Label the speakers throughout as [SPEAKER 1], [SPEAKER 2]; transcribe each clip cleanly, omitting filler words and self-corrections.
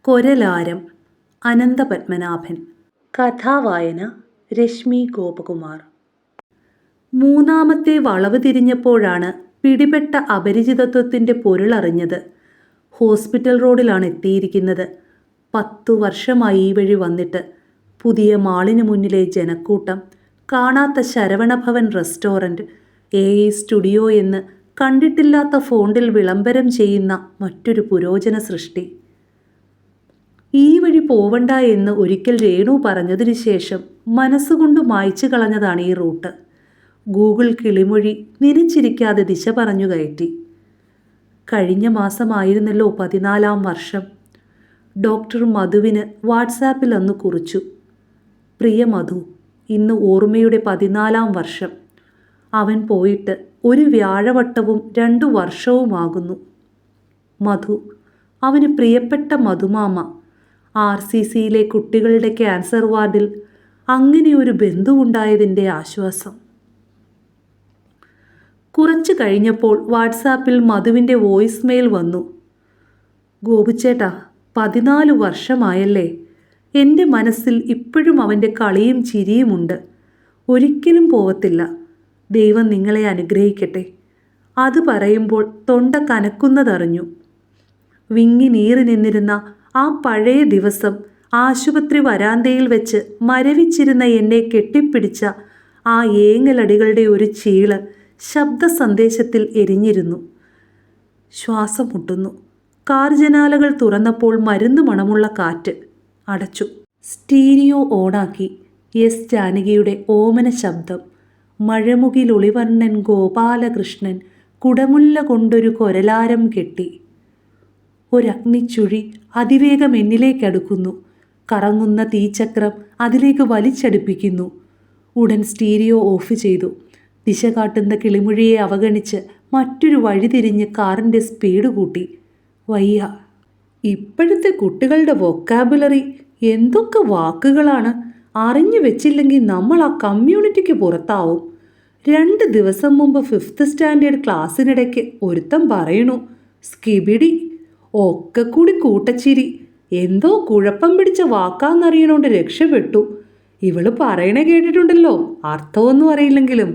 [SPEAKER 1] കൊരലാരം അനന്തപത്മനാഭൻ. കഥാവായന രശ്മി ഗോപകുമാർ. മൂന്നാമത്തെ വളവ് തിരിഞ്ഞപ്പോഴാണ് പിടിപെട്ട അപരിചിതത്വത്തിൻ്റെ പൊരുളറിഞ്ഞത്. ഹോസ്പിറ്റൽ റോഡിലാണ് എത്തിയിരിക്കുന്നത്. 10 വർഷമായി ഈ വഴി വന്നിട്ട്. പുതിയ മാളിന് മുന്നിലെ ജനക്കൂട്ടം, കാണാത്ത ശരവണഭവൻ റെസ്റ്റോറൻറ്റ്, AI സ്റ്റുഡിയോ എന്ന് കണ്ടിട്ടില്ലാത്ത ഫോണ്ടിൽ വിളംബരം ചെയ്യുന്ന മറ്റൊരു പുരോജന സൃഷ്ടി. ഈ വഴി പോവണ്ട എന്ന് ഒരിക്കൽ രേണു പറഞ്ഞതിന് ശേഷം മനസ്സുകൊണ്ട് മായ്ച്ചു കളഞ്ഞതാണ് ഈ റൂട്ട്. ഗൂഗിൾ കിളിമൊഴി നിനച്ചിരിക്കാതെ ദിശ പറഞ്ഞു കയറ്റി. കഴിഞ്ഞ മാസമായിരുന്നല്ലോ 14-ാം വർഷം. ഡോക്ടർ മധുവിന് വാട്സാപ്പിൽ അന്ന് കുറിച്ചു: പ്രിയ മധു, ഇന്ന് ഓർമ്മയുടെ 14-ാം വർഷം. അവൻ പോയിട്ട് ഒരു വ്യാഴവട്ടവും 2 വർഷവുമാകുന്നു. മധു, അവന് പ്രിയപ്പെട്ട മധുമാമ. RCCയിലെ കുട്ടികളുടെ ക്യാൻസർ വാർഡിൽ അങ്ങനെ ഒരു ബന്ധുവുണ്ടായതിൻ്റെ ആശ്വാസം. കുറച്ച് കഴിഞ്ഞപ്പോൾ വാട്സാപ്പിൽ മധുവിൻ്റെ വോയിസ് മെയിൽ വന്നു: ഗോപിച്ചേട്ടാ, 14 വർഷമായല്ലേ. എൻ്റെ മനസ്സിൽ ഇപ്പോഴും അവൻ്റെ കളിയും ചിരിയുമുണ്ട്. ഒരിക്കലും പോവത്തില്ല. ദൈവം നിങ്ങളെ അനുഗ്രഹിക്കട്ടെ. അത് പറയുമ്പോൾ തൊണ്ട കനക്കുന്നതറിഞ്ഞു. വിങ്ങി നീറി നിന്നിരുന്ന ആ പഴയ ദിവസം, ആശുപത്രി വരാന്തയിൽ വെച്ച് മരവിച്ചിരുന്ന എന്നെ കെട്ടിപ്പിടിച്ച ആ ഏങ്ങലടികളുടെ ഒരു ചീള് ശബ്ദ സന്ദേശത്തിൽ എരിഞ്ഞിരുന്നു. ശ്വാസം മുട്ടുന്നു. കാർ ജനാലകൾ തുറന്നപ്പോൾ മരുന്ന് മണമുള്ള കാറ്റ്. അടച്ചു. സ്റ്റീരിയോ ഓണാക്കി. എസ് ജാനകിയുടെ ഓമന ശബ്ദം. മഴമുകിലൊളിവർണ്ണൻ ഗോപാലകൃഷ്ണൻ കുടമുല്ല കൊണ്ടൊരു കൊരലാരം കെട്ടി. ഒരഗ്നിച്ചുഴി അതിവേഗം എന്നിലേക്കടുക്കുന്നു. കറങ്ങുന്ന തീച്ചക്രം അതിലേക്ക് വലിച്ചടുപ്പിക്കുന്നു. ഉടൻ സ്റ്റീരിയോ ഓഫ് ചെയ്തു. ദിശ കാട്ടുന്ന കിളിമൊഴിയെ അവഗണിച്ച് മറ്റൊരു വഴി തിരിഞ്ഞ് കാറിൻ്റെ സ്പീഡ് കൂട്ടി. വയ്യ. ഇപ്പോഴത്തെ കുട്ടികളുടെ വൊക്കാബുലറി എന്തൊക്കെ വാക്കുകളാണ്! അറിഞ്ഞു വെച്ചില്ലെങ്കിൽ നമ്മൾ ആ കമ്മ്യൂണിറ്റിക്ക് പുറത്താവും. 2 ദിവസം മുമ്പ് 5th സ്റ്റാൻഡേർഡ് ക്ലാസ്സിനിടയ്ക്ക് ഒരുത്തം പറയണു, സ്കിബിഡി. ഒക്കെ കൂടി കൂട്ടച്ചിരി. എന്തോ കുഴപ്പം പിടിച്ച വാക്കാന്നറിയണോണ്ട് രക്ഷപ്പെട്ടു. ഇവള് പറയണേ കേട്ടിട്ടുണ്ടല്ലോ, അർത്ഥമൊന്നും അറിയില്ലെങ്കിലും.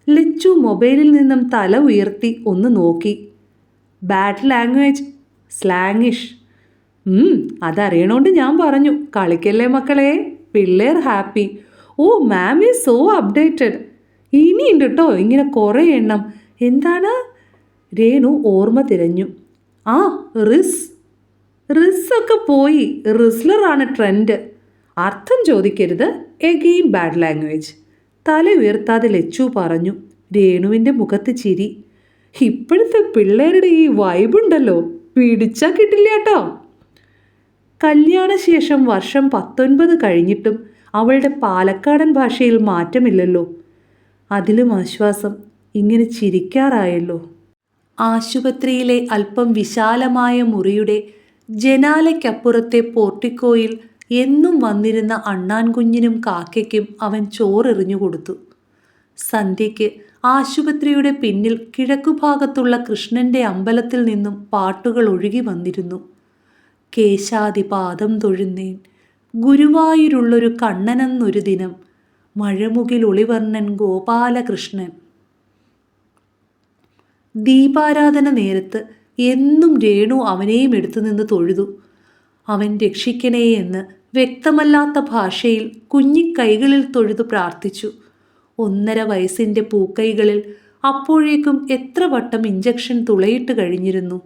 [SPEAKER 1] ലച്ചു മൊബൈലിൽ നിന്നും തല ഉയർത്തി ഒന്ന് നോക്കി. Bad language, സ്ലാങ്ങിഷ്. അതറിയണോണ്ട് ഞാൻ പറഞ്ഞു, കളിക്കല്ലേ മക്കളെ, പിള്ളേർ ഹാപ്പി. ഓ, മാം ഈസ് സോ അപ്ഡേറ്റഡ്. ഇനിയുണ്ട് കേട്ടോ ഇങ്ങനെ കുറേ എണ്ണം. എന്താണ്? രേണു ഓർമ്മ തിരഞ്ഞു. ആ, റിസ്സൊക്കെ പോയി. റിസ്ലറാണ് ട്രെൻഡ്. അർത്ഥം ചോദിക്കരുത്. Again bad language. തല ഉയർത്താതെ ലച്ചു പറഞ്ഞു. രേണുവിൻ്റെ മുഖത്ത് ചിരി. ഇപ്പോഴത്തെ പിള്ളേരുടെ ഈ വൈബുണ്ടല്ലോ, പിടിച്ചാൽ കിട്ടില്ല കേട്ടോ. കല്യാണശേഷം വർഷം 19 കഴിഞ്ഞിട്ടും അവളുടെ പാലക്കാടൻ ഭാഷയിൽ മാറ്റമില്ലല്ലോ. അതിലും ആശ്വാസം, ഇങ്ങനെ ചിരിക്കാറായല്ലോ. ആശുപത്രിയിലെ അല്പം വിശാലമായ മുറിയുടെ ജനാലയ്ക്കപ്പുറത്തെ പോർട്ടിക്കോയിൽ എന്നും വന്നിരുന്ന അണ്ണാൻ കുഞ്ഞിനും കാക്കയ്ക്കും അവൻ ചോറെറിഞ്ഞു കൊടുത്തു. സന്ധ്യയ്ക്ക് ആശുപത്രിയുടെ പിന്നിൽ കിഴക്കുഭാഗത്തുള്ള കൃഷ്ണൻ്റെ അമ്പലത്തിൽ നിന്നും പാട്ടുകൾ ഒഴുകി വന്നിരുന്നു. കേശാദിപാദം തൊഴുന്നേൻ, ഗുരുവായൂരുള്ളൊരു കണ്ണനെന്നൊരു ദിനം, മഴമുകിലൊളിവർണ്ണൻ ഗോപാലകൃഷ്ണൻ. ദീപാരാധന നേരത്ത് എന്നും രേണു അവനെയും എടുത്തു നിന്ന് തൊഴുതു. അവൻ രക്ഷിക്കണേ എന്ന് വ്യക്തമല്ലാത്ത ഭാഷയിൽ കുഞ്ഞിക്കൈകളിൽ തൊഴുതു പ്രാർത്ഥിച്ചു. 1.5 വയസ്സിൻ്റെ പൂക്കൈകളിൽ അപ്പോഴേക്കും എത്ര വട്ടം ഇഞ്ചക്ഷൻ തുളയിട്ട് കഴിഞ്ഞിരുന്നു.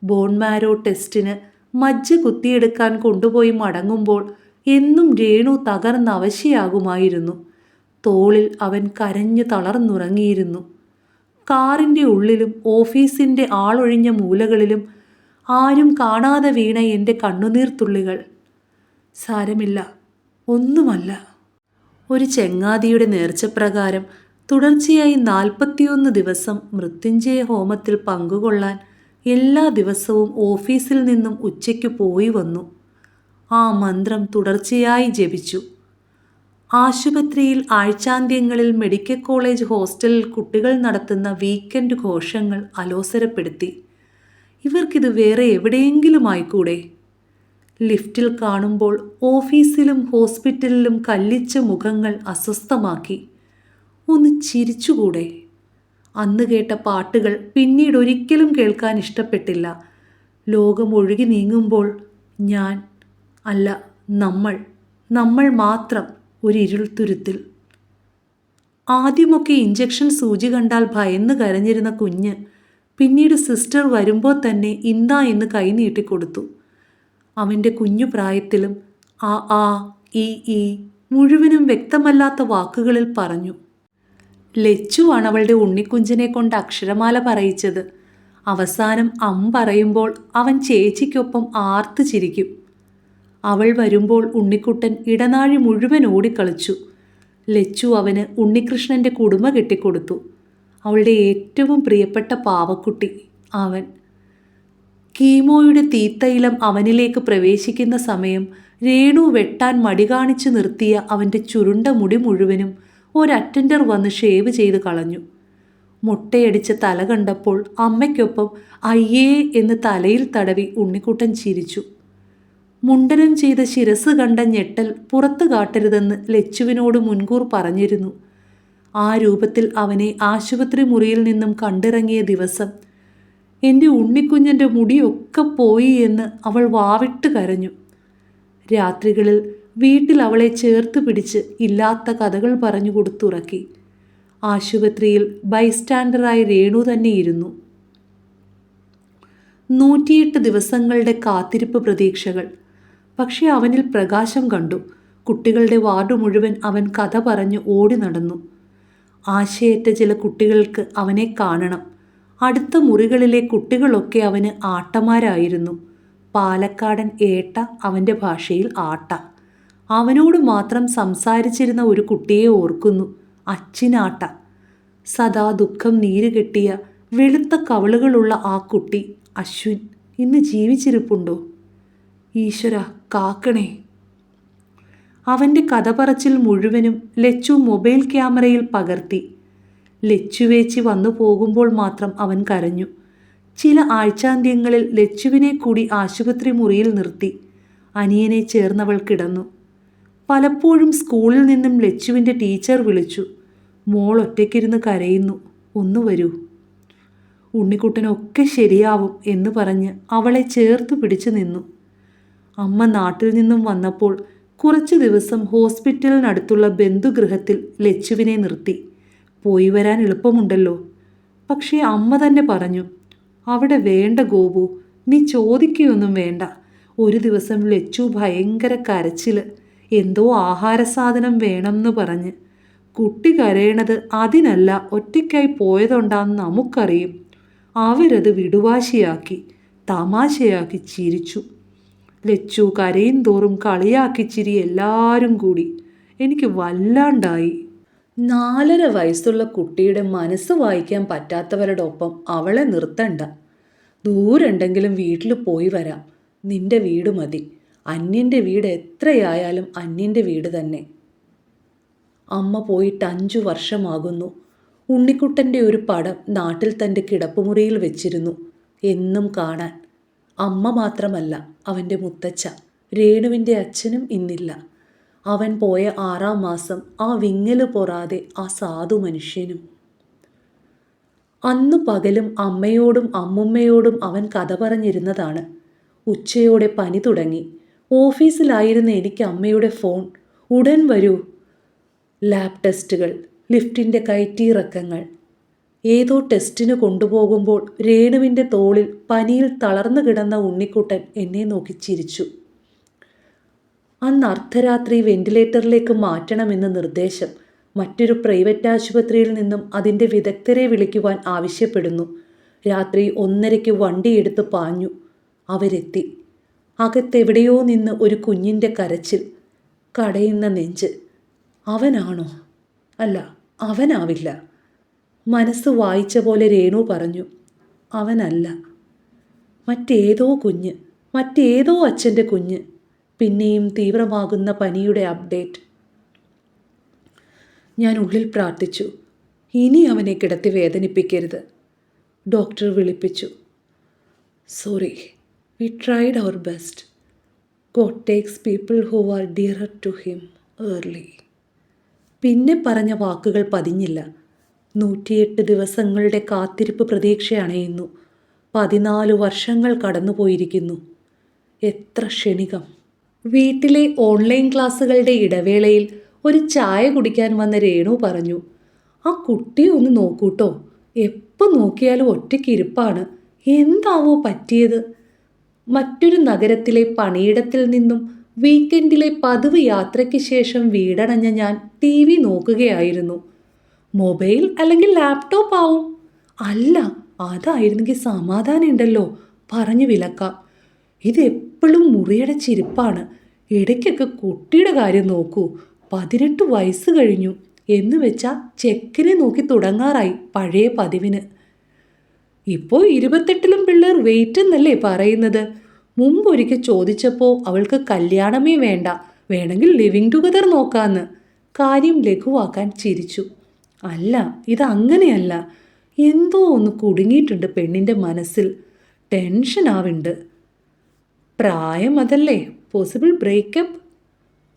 [SPEAKER 1] ബോൺമാരോ ടെസ്റ്റിന് മജ്ജ കുത്തിയെടുക്കാൻ കൊണ്ടുപോയി മടങ്ങുമ്പോൾ എന്നും രേണു തകർന്നവശയാകുമായിരുന്നു. തോളിൽ അവൻ കരഞ്ഞു തളർന്നുറങ്ങിയിരുന്നു. കാറിൻ്റെ ഉള്ളിലും ഓഫീസിൻ്റെ ആളൊഴിഞ്ഞ മൂലകളിലും ആരും കാണാതെ വീണ എൻ്റെ കണ്ണുനീർത്തുള്ളികൾ. സാരമില്ല, ഒന്നുമല്ല. ഒരു ചെങ്ങാതിയുടെ നേർച്ചപ്രകാരം തുടർച്ചയായി 41 ദിവസം മൃത്യുഞ്ജയ ഹോമത്തിൽ പങ്കുകൊള്ളാൻ എല്ലാ ദിവസവും ഓഫീസിൽ നിന്നും ഉച്ചയ്ക്ക് പോയി വന്നു. ആ മന്ത്രം തുടർച്ചയായി ജപിച്ചു. ആശുപത്രിയിൽ ആഴ്ചാന്ത്യങ്ങളിൽ മെഡിക്കൽ കോളേജ് ഹോസ്റ്റലിൽ കുട്ടികൾ നടത്തുന്ന വീക്കെൻഡ് ഘോഷങ്ങൾ അലോസരപ്പെടുത്തി. ഇവർക്കിത് വേറെ എവിടെയെങ്കിലും ആയിക്കൂടെ? ലിഫ്റ്റിൽ കാണുമ്പോൾ ഓഫീസിലും ഹോസ്പിറ്റലിലും കല്ലിച്ച മുഖങ്ങൾ അസ്വസ്ഥമാക്കി. ഒന്ന് ചിരിച്ചുകൂടെ? അന്ന് കേട്ട പാട്ടുകൾ പിന്നീട് ഒരിക്കലും കേൾക്കാൻ ഇഷ്ടപ്പെട്ടില്ല. ലോകം ഒഴുകി നീങ്ങുമ്പോൾ ഞാൻ അല്ല, നമ്മൾ മാത്രം ഒരു ഇരുൾത്തുരുത്തിൽ. ആദ്യമൊക്കെ ഇഞ്ചക്ഷൻ സൂചി കണ്ടാൽ ഭയന്ന് കരഞ്ഞിരുന്ന കുഞ്ഞ് പിന്നീട് സിസ്റ്റർ വരുമ്പോൾ തന്നെ ഇന്നാ എന്ന് കൈ നീട്ടിക്കൊടുത്തു. അവൻ്റെ കുഞ്ഞു പ്രായത്തിലും ആ ആ ഈ ഈ മുഴുവനും വ്യക്തമല്ലാത്ത വാക്കുകളിൽ പറഞ്ഞു. ലച്ചുവാണ് അവളുടെ ഉണ്ണിക്കുഞ്ചിനെ കൊണ്ട് അക്ഷരമാല പറയിച്ചത്. അവസാനം പറയുമ്പോൾ അവൻ ചേച്ചിക്കൊപ്പം ആർത്ത് ചിരിക്കും. അവൾ വരുമ്പോൾ ഉണ്ണിക്കുട്ടൻ ഇടനാഴി മുഴുവൻ ഓടിക്കളിച്ചു. ലച്ചു അവന് ഉണ്ണികൃഷ്ണൻ്റെ കുടുമ കെട്ടിക്കൊടുത്തു. അവളുടെ ഏറ്റവും പ്രിയപ്പെട്ട പാവക്കുട്ടി അവൻ. കീമോയുടെ തീത്തൈലം അവനിലേക്ക് പ്രവേശിക്കുന്ന സമയം രേണു വെട്ടാൻ മടി കാണിച്ചു നിർത്തിയ അവൻ്റെ ചുരുണ്ട മുടി മുഴുവനും ഒരറ്റൻഡർ വന്ന് ഷേവ് ചെയ്ത് കളഞ്ഞു. മുട്ടയടിച്ച തല കണ്ടപ്പോൾ അമ്മയ്ക്കൊപ്പം അയ്യേ എന്ന് തലയിൽ തടവി ഉണ്ണിക്കുട്ടൻ ചിരിച്ചു. മുണ്ടനം ചെയ്ത ശിരസ് കണ്ട ഞെട്ടൽ പുറത്തു കാട്ടരുതെന്ന് ലച്ചുവിനോട് മുൻകൂർ പറഞ്ഞിരുന്നു. ആ രൂപത്തിൽ അവനെ ആശുപത്രി മുറിയിൽ നിന്നും കണ്ടിറങ്ങിയ ദിവസം എൻ്റെ ഉണ്ണിക്കുഞ്ഞൻ്റെ മുടിയൊക്കെ പോയി എന്ന് അവൾ വാവിട്ട് കരഞ്ഞു. രാത്രികളിൽ വീട്ടിൽ അവളെ ചേർത്ത് പിടിച്ച് ഇല്ലാത്ത കഥകൾ പറഞ്ഞു കൊടുത്തുറക്കി. ആശുപത്രിയിൽ ബൈസ്റ്റാൻഡറായി രേണു തന്നെ ഇരുന്നു. 108 ദിവസങ്ങളുടെ കാത്തിരിപ്പ് പ്രതീക്ഷകൾ. പക്ഷെ അവനിൽ പ്രകാശം കണ്ടു. കുട്ടികളുടെ വാർഡ് മുഴുവൻ അവൻ കഥ പറഞ്ഞ് ഓടി നടന്നു. ആശയേറ്റ ചില കുട്ടികൾക്ക് അവനെ കാണണം. അടുത്ത മുറികളിലെ കുട്ടികളൊക്കെ അവന് ആട്ടമാരായിരുന്നു. പാലക്കാടൻ ഏട്ട അവൻ്റെ ഭാഷയിൽ ആട്ട. അവനോട് മാത്രം സംസാരിച്ചിരുന്ന ഒരു കുട്ടിയെ ഓർക്കുന്നു, അച്ചിനാട്ട. സദാ ദുഃഖം നീരുകെട്ടിയ വെളുത്ത കവളുകളുള്ള ആ കുട്ടി അശ്വിൻ ഇന്ന് ജീവിച്ചിരിപ്പുണ്ടോ? ഈശ്വര കാക്കണേ. അവൻ്റെ കഥ പറച്ചിൽ മുഴുവനും ലച്ചു മൊബൈൽ ക്യാമറയിൽ പകർത്തി. ലച്ചുവേച്ചി വന്നു പോകുമ്പോൾ മാത്രം അവൻ കരഞ്ഞു. ചില ആഴ്ചാന്ത്യങ്ങളിൽ ലച്ചുവിനെ കൂടി ആശുപത്രി മുറിയിൽ നിർത്തി. അനിയനെ ചേർന്നവൾ കിടന്നു. പലപ്പോഴും സ്കൂളിൽ നിന്നും ലച്ചുവിൻ്റെ ടീച്ചർ വിളിച്ചു. മോൾ ഒറ്റയ്ക്കിരുന്ന് കരയുന്നു, ഒന്ന് വരൂ. ഉണ്ണിക്കുട്ടനൊക്കെ ശരിയാവും എന്ന് പറഞ്ഞ് അവളെ ചേർത്ത് പിടിച്ചു നിന്നു. അമ്മ നാട്ടിൽ നിന്നും വന്നപ്പോൾ കുറച്ച് ദിവസം ഹോസ്പിറ്റലിനടുത്തുള്ള ബന്ധുഗൃഹത്തിൽ ലച്ചുവിനെ നിർത്തി. പോയി വരാൻ എളുപ്പമുണ്ടല്ലോ. പക്ഷേ അമ്മ തന്നെ പറഞ്ഞു, അവിടെ വേണ്ട ഗോപു, നീ ചോദിക്കുകയൊന്നും വേണ്ട. ഒരു ദിവസം ലച്ചു ഭയങ്കര കരച്ചിൽ, എന്തോ ആഹാര സാധനം വേണമെന്ന് പറഞ്ഞ്. കുട്ടി കരയണത് അതിനല്ല, ഒറ്റയ്ക്കായി പോയതുകൊണ്ടാന്ന് നമുക്കറിയും. അവരത് വിടുവാശിയാക്കി തമാശയാക്കി ചിരിച്ചു. ലച്ചു കരയും തോറും കളിയാക്കി ചിരി എല്ലാവരും കൂടി. എനിക്ക് വല്ലാണ്ടായി. 4.5 വയസ്സുള്ള കുട്ടിയുടെ മനസ്സ് വായിക്കാൻ പറ്റാത്തവരുടെ ഒപ്പം അവളെ നിർത്തണ്ട. ദൂരുണ്ടെങ്കിലും വീട്ടിൽ പോയി വരാം. നിന്റെ വീട് മതി. അന്യൻ്റെ വീട് എത്രയായാലും അന്യൻ്റെ വീട് തന്നെ. അമ്മ പോയിട്ട് 5 വർഷമാകുന്നു. ഉണ്ണിക്കുട്ടൻ്റെ ഒരു പടം നാട്ടിൽ തൻ്റെ കിടപ്പുമുറിയിൽ വെച്ചിരുന്നു, എന്നും കാണാൻ. അമ്മ മാത്രമല്ല, അവൻ്റെ മുത്തച്ഛ രേണുവിൻ്റെ അച്ഛനും ഇന്നില്ല. അവൻ പോയ 6-ാം മാസം ആ വിങ്ങല് പൊറാതെ ആ സാധു മനുഷ്യനും. അന്നു പകലും അമ്മയോടും അമ്മുമ്മയോടും അവൻ കഥ പറഞ്ഞിരുന്നതാണ്. ഉച്ചയോടെ പനി തുടങ്ങി. ഓഫീസിലായിരുന്ന എനിക്ക് അമ്മയുടെ ഫോൺ. ഉടൻ വരൂ. ലാബ് ടെസ്റ്റുകൾ, ലിഫ്റ്റിൻ്റെ കയറ്റിയിറക്കങ്ങൾ. ഏതോ ടെസ്റ്റിന് കൊണ്ടുപോകുമ്പോൾ രേണുവിൻ്റെ തോളിൽ പനിയിൽ തളർന്നു കിടന്ന ഉണ്ണിക്കുട്ടൻ എന്നെ നോക്കി ചിരിച്ചു. അന്ന് അർദ്ധരാത്രി വെന്റിലേറ്ററിലേക്ക് മാറ്റണമെന്ന് നിർദ്ദേശം. മറ്റൊരു പ്രൈവറ്റ് ആശുപത്രിയിൽ നിന്നും അതിൻ്റെ വിദഗ്ധരെ വിളിക്കുവാൻ ആവശ്യപ്പെടുന്നു. രാത്രി 1:30 വണ്ടിയെടുത്ത് പാഞ്ഞു. അവരെത്തി. അകത്തെവിടെയോ നിന്ന് ഒരു കുഞ്ഞിൻ്റെ കരച്ചിൽ, കടയുന്ന നെഞ്ച്. അവനാണോ? അല്ല, അവനാവില്ല. മനസ്സ് വായിച്ച പോലെ രേണു പറഞ്ഞു, അവനല്ല. മറ്റേതോ കുഞ്ഞ്, മറ്റേതോ അച്ഛൻ്റെ കുഞ്ഞ്. പിന്നെയും തീവ്രമാകുന്ന പനിയുടെ അപ്ഡേറ്റ്. ഞാൻ ഉള്ളിൽ പ്രാർത്ഥിച്ചു, ഇനി അവനെ കിടത്തി വേദനിപ്പിക്കരുത്. ഡോക്ടർ വിളിപ്പിച്ചു. Sorry, we tried our best. God takes people who are dearer to him early. പിന്നെ പറഞ്ഞ വാക്കുകൾ പതിഞ്ഞില്ല. 108 ദിവസങ്ങളുടെ കാത്തിരിപ്പ് പ്രതീക്ഷ അണയുന്നു. 14 വർഷങ്ങൾ കടന്നുപോയിരിക്കുന്നു. എത്ര ക്ഷണികം. വീട്ടിലെ ഓൺലൈൻ ക്ലാസ്സുകളുടെ ഇടവേളയിൽ ഒരു ചായ കുടിക്കാൻ വന്ന രേണു പറഞ്ഞു, ആ കുട്ടിയെ ഒന്ന് നോക്കൂട്ടോ, എപ്പോൾ നോക്കിയാലും ഒറ്റയ്ക്കിരിപ്പാണ്. എന്താവോ പറ്റിയത്? മറ്റൊരു നഗരത്തിലെ പണിയിടത്തിൽ നിന്നും വീക്കെൻഡിലെ പതിവ് യാത്രയ്ക്ക് ശേഷം വീടണഞ്ഞ ഞാൻ TV നോക്കുകയായിരുന്നു. മൊബൈൽ അല്ലെങ്കിൽ ലാപ്ടോപ്പ് ആവും. അല്ല, അതായിരുന്നെങ്കിൽ സമാധാനം ഉണ്ടല്ലോ, പറഞ്ഞു വിലക്കാം. ഇതെപ്പോഴും മുറിയടച്ചിരിപ്പാണ്. ഇടയ്ക്കൊക്കെ കുട്ടിയുടെ കാര്യം നോക്കൂ. 18 വയസ്സ് കഴിഞ്ഞു എന്ന് വെച്ചാൽ ചെക്കനെ നോക്കി തുടങ്ങാറായി പഴയ പതിവിന്. ഇപ്പോൾ 28ലും പിള്ളേർ വെയിറ്റ് എന്നല്ലേ പറയുന്നത്? മുമ്പൊരിക്കൽ ചോദിച്ചപ്പോൾ അവൾക്ക് കല്യാണമേ വേണ്ട, വേണമെങ്കിൽ ലിവിങ് ടുഗദർ നോക്കാമെന്ന്. കാര്യം ലഘുവാക്കാൻ ചിരിച്ചു. അല്ല, ഇതങ്ങനെയല്ല. എന്തോ ഒന്ന് കുടുങ്ങിയിട്ടുണ്ട് പെണ്ണിൻ്റെ മനസ്സിൽ. ടെൻഷനാവുണ്ട്. പ്രായം അതല്ലേ, പോസിബിൾ ബ്രേക്കപ്പ്?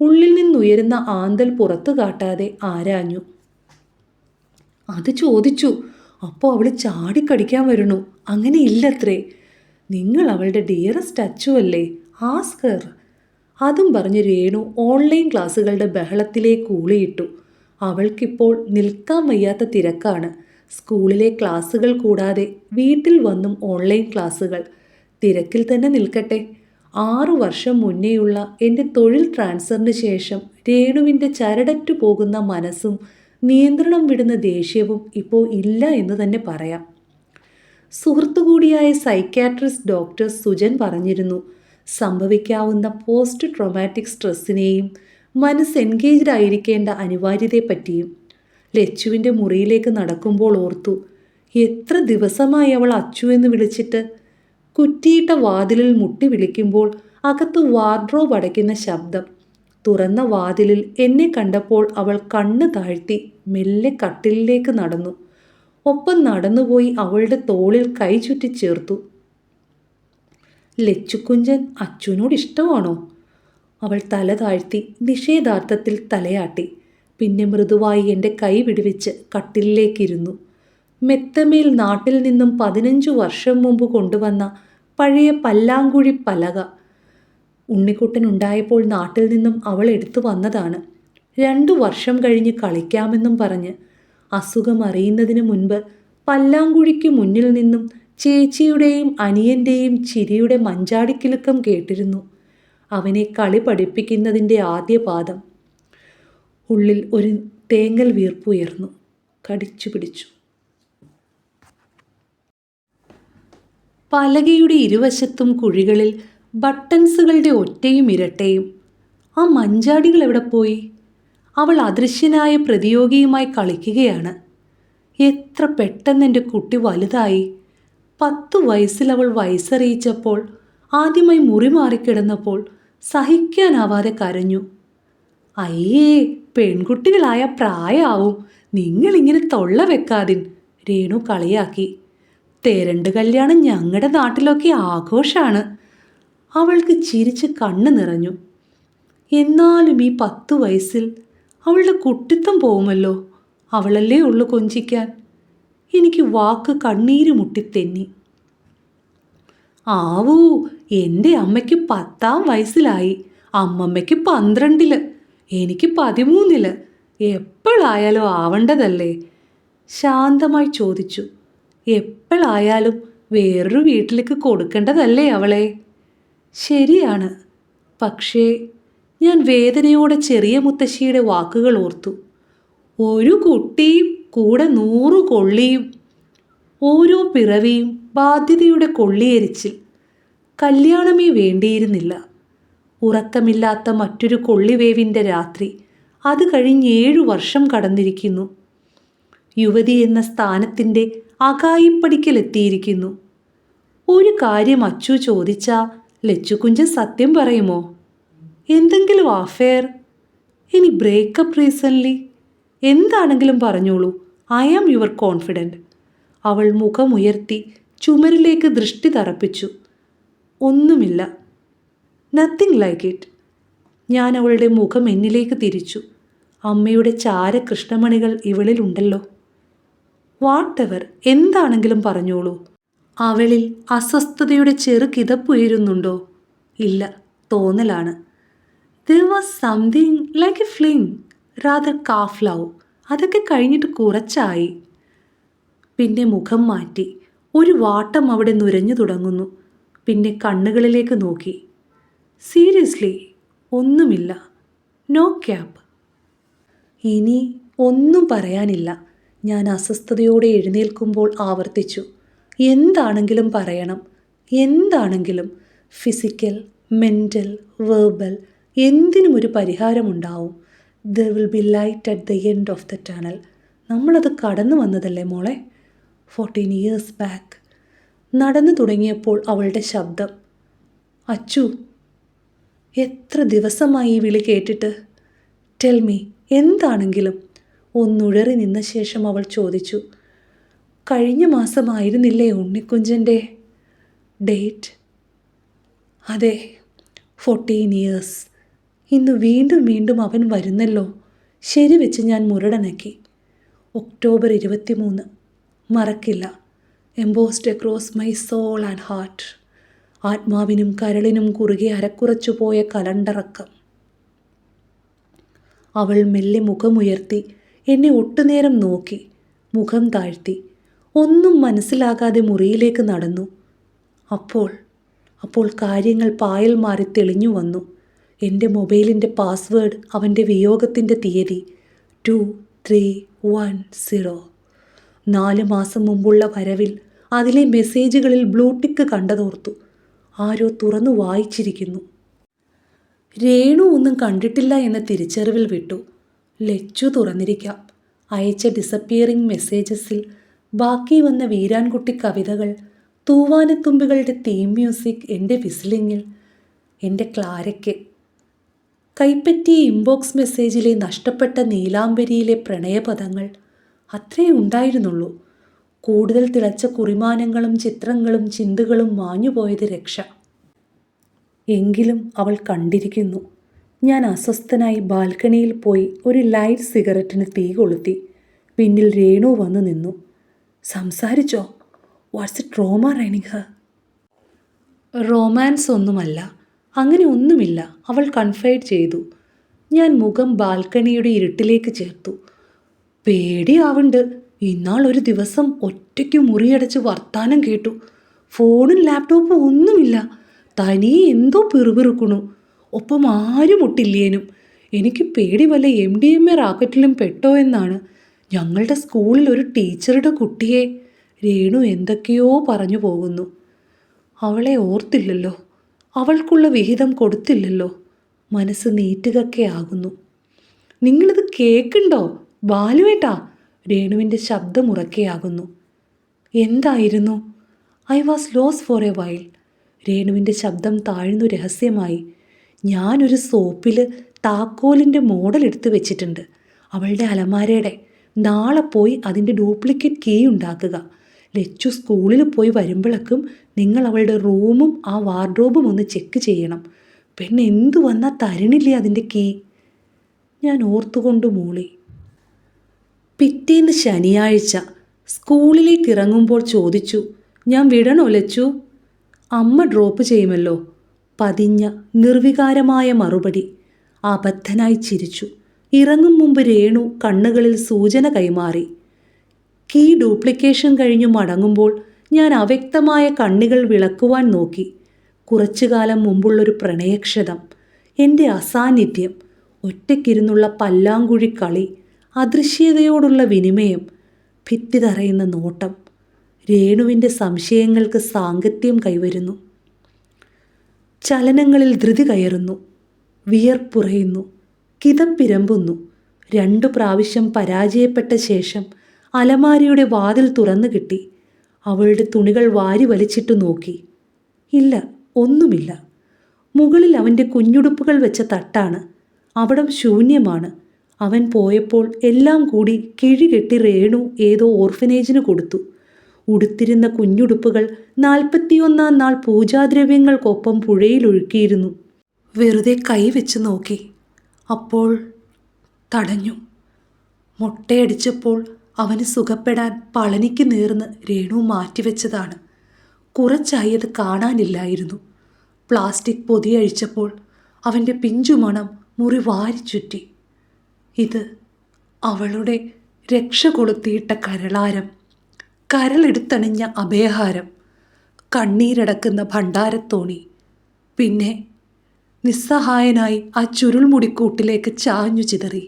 [SPEAKER 1] ഉള്ളിൽ നിന്നുയരുന്ന ആന്തൽ പുറത്തു കാട്ടാതെ ആരാഞ്ഞു. അത് ചോദിച്ചു. അപ്പോൾ അവൾ ചാടിക്കടിക്കാൻ വരണു. അങ്ങനെ ഇല്ലത്രേ. നിങ്ങൾ അവളുടെ ഡിയറസ്റ്റ് അച്ചു അല്ലേ, ആസ്ക് ഹർ. അതും പറഞ്ഞ് രേണു ഓൺലൈൻ ക്ലാസ്സുകളുടെ ബഹളത്തിലേക്ക് ഊളിയിട്ടു. അവൾക്കിപ്പോൾ നിൽക്കാൻ വയ്യാത്ത തിരക്കാണ്. സ്കൂളിലെ ക്ലാസ്സുകൾ കൂടാതെ വീട്ടിൽ വന്നും ഓൺലൈൻ ക്ലാസ്സുകൾ. തിരക്കിൽ തന്നെ നിൽക്കട്ടെ. 6 വർഷം മുന്നേയുള്ള എൻ്റെ തൊഴിൽ ട്രാൻസ്ഫറിന് ശേഷം രേണുവിൻ്റെ ചരടറ്റു പോകുന്ന മനസ്സും നിയന്ത്രണം വിടുന്ന ദേഷ്യവും ഇപ്പോൾ ഇല്ല എന്ന് തന്നെ പറയാം. സുഹൃത്തുകൂടിയായ സൈക്യാട്രിസ്റ്റ് ഡോക്ടർ സുജൻ പറഞ്ഞിരുന്നു, സംഭവിക്കാവുന്ന പോസ്റ്റ് ട്രോമാറ്റിക് സ്ട്രെസ്സിനെയും മനസ്സ് എൻഗേജ്ഡ് ആയിരിക്കേണ്ട അനിവാര്യതയെപ്പറ്റിയും. ലച്ചുവിൻ്റെ മുറിയിലേക്ക് നടക്കുമ്പോൾ ഓർത്തു, എത്ര ദിവസമായി അവൾ അച്ചു എന്ന് വിളിച്ചിട്ട്. കുറ്റിയിട്ട വാതിലിൽ മുട്ടി വിളിക്കുമ്പോൾ അകത്ത് വാർഡ്രോബ് അടയ്ക്കുന്ന ശബ്ദം. തുറന്ന വാതിലിൽ എന്നെ കണ്ടപ്പോൾ അവൾ കണ്ണ് താഴ്ത്തി മെല്ലെ കട്ടിലിലേക്ക് നടന്നു. ഒപ്പം നടന്നുപോയി അവളുടെ തോളിൽ കൈ ചുറ്റി ചേർത്തു. ലച്ചുക്കുഞ്ചൻ അച്ചുവിനോട് ഇഷ്ടമാണോ? അവൾ തല താഴ്ത്തി നിഷേധാർത്ഥത്തിൽ തലയാട്ടി. പിന്നെ മൃദുവായി എൻ്റെ കൈ വിടുവിച്ച് കട്ടിലിലേക്കിരുന്നു. മെത്തമേൽ നാട്ടിൽ നിന്നും 15 വർഷം മുമ്പ് കൊണ്ടുവന്ന പഴയ പല്ലാങ്കുഴി പലക. ഉണ്ണിക്കുട്ടനുണ്ടായപ്പോൾ നാട്ടിൽ നിന്നും അവൾ എടുത്തു വന്നതാണ്. 2 വർഷം കഴിഞ്ഞ് കളിക്കാമെന്നും പറഞ്ഞ്. അസുഖം അറിയുന്നതിന് മുൻപ് പല്ലാങ്കുഴിക്ക് മുന്നിൽ നിന്നും ചേച്ചിയുടെയും അനിയൻ്റെയും ചിരിയുടെ മഞ്ചാടിക്കിലുക്കം കേട്ടിരുന്നു. അവനെ കളി പഠിപ്പിക്കുന്നതിൻ്റെ ആദ്യ പാദം. ഉള്ളിൽ ഒരു തേങ്ങൽ വീർപ്പുയർന്നു. കടിച്ചു പിടിച്ചു. പലകയുടെ ഇരുവശത്തും കുഴികളിൽ ബട്ടൺസുകളുടെ ഒറ്റയും ഇരട്ടയും. ആ മഞ്ചാടികൾ എവിടെ പോയി? അവൾ അദൃശ്യനായ പ്രതിയോഗിയുമായി കളിക്കുകയാണ്. എത്ര പെട്ടെന്ന് എൻ്റെ കുട്ടി വലുതായി. 10 വയസ്സിൽ അവൾ വയസ്സറിയിച്ചപ്പോൾ, ആദ്യമായി മുറി മാറിക്കിടന്നപ്പോൾ സഹിക്കാനാവാതെ കരഞ്ഞു. അയ്യേ, പെൺകുട്ടികളായ പ്രായമാവും, നിങ്ങളിങ്ങനെ തൊള്ള വെക്കാതിൻ, രേണു കളിയാക്കി. തേരണ്ട് കല്യാണം ഞങ്ങളുടെ നാട്ടിലൊക്കെ ആഘോഷാണ്. അവൾക്ക് ചിരിച്ച് കണ്ണ് നിറഞ്ഞു. എന്നാലും ഈ 10 വയസ്സിൽ അവളുടെ കുട്ടിത്തം പോകുമല്ലോ. അവളല്ലേ ഉള്ളു കൊഞ്ചിക്കാൻ. എനിക്ക് വാക്ക് കണ്ണീര് മുട്ടിത്തെന്നി. ആവൂ, എൻ്റെ അമ്മയ്ക്ക് 10-ാം വയസ്സിലായി, അമ്മമ്മയ്ക്ക് 12-ല്, എനിക്ക് 13-ല്. എപ്പോഴായാലും ആവണ്ടതല്ലേ? ശാന്തമായി ചോദിച്ചു. എപ്പോഴായാലും വേറൊരു വീട്ടിലേക്ക് കൊടുക്കേണ്ടതല്ലേ അവളെ? ശരിയാണ്. പക്ഷേ ഞാൻ വേദനയോടെ ചെറിയ മുത്തശ്ശിയുടെ വാക്കുകൾ ഓർത്തു. ഒരു കുട്ടിയും കൂടെ 100 കൊള്ളിയും. ഓരോ പിറവിയും ബാധ്യതയുടെ കൊള്ളിയരിച്ചിൽ. കല്യാണമേ വേണ്ടിയിരുന്നില്ല. ഉറക്കമില്ലാത്ത മറ്റൊരു കൊള്ളിവേവിൻ്റെ രാത്രി. അത് കഴിഞ്ഞ് 7 വർഷം കടന്നിരിക്കുന്നു. യുവതി എന്ന സ്ഥാനത്തിൻ്റെ അകായിപ്പടിക്കലെത്തിയിരിക്കുന്നു. ഒരു കാര്യം അച്ചു ചോദിച്ചാൽ ലച്ചുകുഞ്ചൻ സത്യം പറയുമോ? എന്തെങ്കിലും അഫെയർ? ഇനി ബ്രേക്കപ്പ് റീസൺലി? എന്താണെങ്കിലും പറഞ്ഞോളൂ. I am your confidant. അവൾ മുഖമുയർത്തി ചുമരിലേക്ക് ദൃഷ്ടി തറപ്പിച്ചു. ഒന്നുമില്ല. Nothing like it. ഞാൻ അവളുടെ മുഖം എന്നിലേക്ക് തിരിച്ചു. അമ്മയുടെ ചാരകൃഷ്ണമണികൾ ഇവളിലുണ്ടല്ലോ. വാട്ട് എവർ, എന്താണെങ്കിലും പറഞ്ഞോളൂ. അവളിൽ അസ്വസ്ഥതയുടെ ചെറുകിതപ്പുയരുന്നുണ്ടോ? ഇല്ല, തോന്നലാണ്. There was something like a fling, rather calf love. അതൊക്കെ കഴിഞ്ഞിട്ട് കുറച്ചായി. പിന്നെ മുഖം മാറ്റി. ഒരു വാട്ടം അവിടെ നുരഞ്ഞു തുടങ്ങുന്നു. പിന്നെ കണ്ണുകളിലേക്ക് നോക്കി. സീരിയസ്ലി ഒന്നുമില്ല. No cap. ഇനി ഒന്നും പറയാനില്ല. ഞാൻ അസ്വസ്ഥതയോടെ എഴുന്നേൽക്കുമ്പോൾ ആവർത്തിച്ചു. എന്താണെങ്കിലും പറയണം. എന്താണെങ്കിലും. ഫിസിക്കൽ, മെൻ്റൽ, വെർബൽ, എന്തിനും ഒരു പരിഹാരമുണ്ടാവും. There will be light at the end of the tunnel. നമ്മളത് കടന്നു വന്നതല്ലേ മോളെ. 14 years ബാക്ക്. നടന്നു തുടങ്ങിയപ്പോൾ അവളുടെ ശബ്ദം. അച്ചു. എത്ര ദിവസമായി ഈ വിളി കേട്ടിട്ട്. ടെൽ മീ, എന്താണെങ്കിലും. ഒന്നുഴറി നിന്ന ശേഷം അവൾ ചോദിച്ചു. കഴിഞ്ഞ മാസമായിരുന്നില്ലേ ഉണ്ണിക്കുഞ്ചൻ്റെ ഡേറ്റ്? അതെ, 14 years. ഇന്ന് വീണ്ടും വീണ്ടും അവൻ വരുന്നല്ലോ. ശരിവെച്ച് ഞാൻ മുരടനക്കി. ഒക്ടോബർ 23. മറക്കില്ല. Embossed across my soul and heart. ആത്മാവിനും കരളിനും കുറുകെ അരക്കുറച്ചു പോയ കലണ്ടറക്കം. അവൾ മെല്ലെ മുഖമുയർത്തി എന്നെ ഒട്ടുനേരം നോക്കി. മുഖം താഴ്ത്തി. ഒന്നും മനസ്സിലാകാതെ മുറിയിലേക്ക് നടന്നു. അപ്പോൾ കാര്യങ്ങൾ പായൽ മാറി തെളിഞ്ഞു വന്നു. എൻ്റെ മൊബൈലിൻ്റെ പാസ്വേഡ് അവൻ്റെ വിയോഗത്തിൻ്റെ തീയതി 2310. 4 മാസം മുമ്പുള്ള വരവിൽ അതിലെ മെസ്സേജുകളിൽ ബ്ലൂടിക്ക് കണ്ടതോർത്തു. ആരോ തുറന്നു വായിച്ചിരിക്കുന്നു. രേണു ഒന്നും കണ്ടിട്ടില്ല എന്ന തിരിച്ചറിവിൽ വിട്ടു. ലച്ചു തുറന്നിരിക്കാം. അയച്ച ഡിസപ്പിയറിംഗ് മെസ്സേജസിൽ ബാക്കി വന്ന വീരാൻകുട്ടി കവിതകൾ, തൂവാനത്തുമ്പികളുടെ തീം മ്യൂസിക് എൻ്റെ വിസിലിങ്ങിൽ, എൻ്റെ ക്ലാരയ്ക്ക്. കൈപ്പറ്റിയ ഇൻബോക്സ് മെസ്സേജിലെ നഷ്ടപ്പെട്ട നീലാംബരിയിലെ പ്രണയപദങ്ങൾ. അത്രയേ ഉണ്ടായിരുന്നുള്ളൂ. കൂടുതൽ തിളച്ച കുറിമാനങ്ങളും ചിത്രങ്ങളും ചിന്തകളും മാഞ്ഞുപോയത് രക്ഷ. എങ്കിലും അവൾ കണ്ടിരിക്കുന്നു. ഞാൻ അസ്വസ്ഥനായി ബാൽക്കണിയിൽ പോയി ഒരു ലൈറ്റ് സിഗരറ്റിന് തീ കൊളുത്തി. പിന്നിൽ രേണു വന്നു നിന്നു. സംസാരിച്ചോ? What's it trauma ruining her? Romance ഒന്നുമല്ല, അങ്ങനെ ഒന്നുമില്ല, അവൾ കൺഫൈഡ് ചെയ്തു. ഞാൻ മുഖം ബാൽക്കണിയുടെ ഇരുട്ടിലേക്ക് ചേർത്തു. പേടിയാവുണ്ട്. ഇന്നാൾ ഒരു ദിവസം ഒറ്റയ്ക്ക് മുറിയടച്ച് വർത്താനം കേട്ടു. ഫോണും ലാപ്ടോപ്പും ഒന്നുമില്ല. തനിയെ എന്തോ പിറുപിറുക്കണു. ഒപ്പം ആരും ഒട്ടില്ലേനും. എനിക്ക് പേടി വല്ല MDMA റാക്കറ്റിലും പെട്ടോ എന്നാണ്. ഞങ്ങളുടെ സ്കൂളിൽ ഒരു ടീച്ചറുടെ കുട്ടിയെ രേണു എന്തൊക്കെയോ പറഞ്ഞു പോകുന്നു. അവളെ ഓർത്തില്ലല്ലോ. അവൾക്കുള്ള വിഹിതം കൊടുത്തില്ലല്ലോ. മനസ്സ് നീറ്റുകയൊക്കെ ആകുന്നു. നിങ്ങളിത് കേൾക്കുണ്ടോ ബാലുവേട്ടാ? രേണുവിൻ്റെ ശബ്ദമുറക്കെയാകുന്നു. എന്തായിരുന്നു? I was lost for a while. രേണുവിൻ്റെ ശബ്ദം താഴ്ന്നു രഹസ്യമായി. ഞാനൊരു സോപ്പിൽ താക്കോലിൻ്റെ മോഡൽ എടുത്ത് വെച്ചിട്ടുണ്ട്, അവളുടെ അലമാരയുടെ. നാളെ പോയി അതിൻ്റെ ഡ്യൂപ്ലിക്കേറ്റ് കീ ഉണ്ടാക്കുക. ലച്ചു സ്കൂളിൽ പോയി വരുമ്പോഴേക്കും നിങ്ങൾ അവളുടെ റൂമും ആ വാർഡ്രോബും ഒന്ന് ചെക്ക് ചെയ്യണം. പെണ്ണ് എന്തു വന്നാൽ തരണില്ലേ അതിൻ്റെ കീ? ഞാൻ ഓർത്തുകൊണ്ട് മൂളി. പിറ്റേന്ന് ശനിയാഴ്ച സ്കൂളിലേക്ക് ഇറങ്ങുമ്പോൾ ചോദിച്ചു, ഞാൻ വിടണോ ലച്ചു? അമ്മ ഡ്രോപ്പ് ചെയ്യുമല്ലോ. പതിഞ്ഞ നിർവികാരമായ മറുപടി. അബദ്ധനായി ചിരിച്ചു. ഇറങ്ങും മുമ്പ് രേണു കണ്ണുകളിൽ സൂചന കൈമാറി. കീ ഡ്യൂപ്ലിക്കേഷൻ കഴിഞ്ഞു മടങ്ങുമ്പോൾ ഞാൻ അവ്യക്തമായ കണ്ണുകൾ വിളക്കുവാൻ നോക്കി. കുറച്ചു കാലം മുമ്പുള്ളൊരു പ്രണയക്ഷതം, എൻ്റെ അസാന്നിധ്യം, ഒറ്റയ്ക്കിരുന്നുള്ള പല്ലാങ്കുഴി കളി, അദൃശ്യതയോടുള്ള വിനിമയം, ഭിത്തി തറയുന്ന നോട്ടം. രേണുവിൻ്റെ സംശയങ്ങൾക്ക് സാങ്കത്യം കൈവരുന്നു. ചലനങ്ങളിൽ ധൃതി കയറുന്നു. വിയർപ്പുറയുന്നു. കിതപ്പിരമ്പുന്നു. 2 പ്രാവശ്യം പരാജയപ്പെട്ട ശേഷം അലമാരിയുടെ വാതിൽ തുറന്നു കിട്ടി. അവളുടെ തുണികൾ വാരി വലിച്ചിട്ട് നോക്കി. ഇല്ല, ഒന്നുമില്ല. മുകളിൽ അവൻ്റെ കുഞ്ഞുടുപ്പുകൾ വെച്ച തട്ടാണ്. അവിടം ശൂന്യമാണ്. അവൻ പോയപ്പോൾ എല്ലാം കൂടി കിഴികെട്ടി രേണു ഏതോ ഓർഫനേജിന് കൊടുത്തു. ഉടുത്തിരുന്ന കുഞ്ഞുടുപ്പുകൾ 41-ാം നാൾ പൂജാദ്രവ്യങ്ങൾക്കൊപ്പം പുഴയിലൊഴുക്കിയിരുന്നു. വെറുതെ കൈവച്ച് നോക്കി. അപ്പോൾ തടഞ്ഞു. മുട്ടയടിച്ചപ്പോൾ അവന് സുഖപ്പെടാൻ പളനിക്ക് നേർന്ന് രേണു മാറ്റിവെച്ചതാണ്. കുറച്ചായി അത് കാണാനില്ലായിരുന്നു. പ്ലാസ്റ്റിക് പൊതിയഴിച്ചപ്പോൾ അവൻ്റെ പിഞ്ചുമണം മുറി വാരിച്ചുറ്റി. ഇത് അവളുടെ രക്ഷ കൊളുത്തിയിട്ട കരളാരം, കരളെടുത്തണിഞ്ഞ അഭയഹാരം, കണ്ണീരടക്കുന്ന ഭണ്ഡാരത്തോണി. പിന്നെ നിസ്സഹായനായി ആ ചുരുൾമുടിക്കൂട്ടിലേക്ക് ചാഞ്ഞു ചിതറി.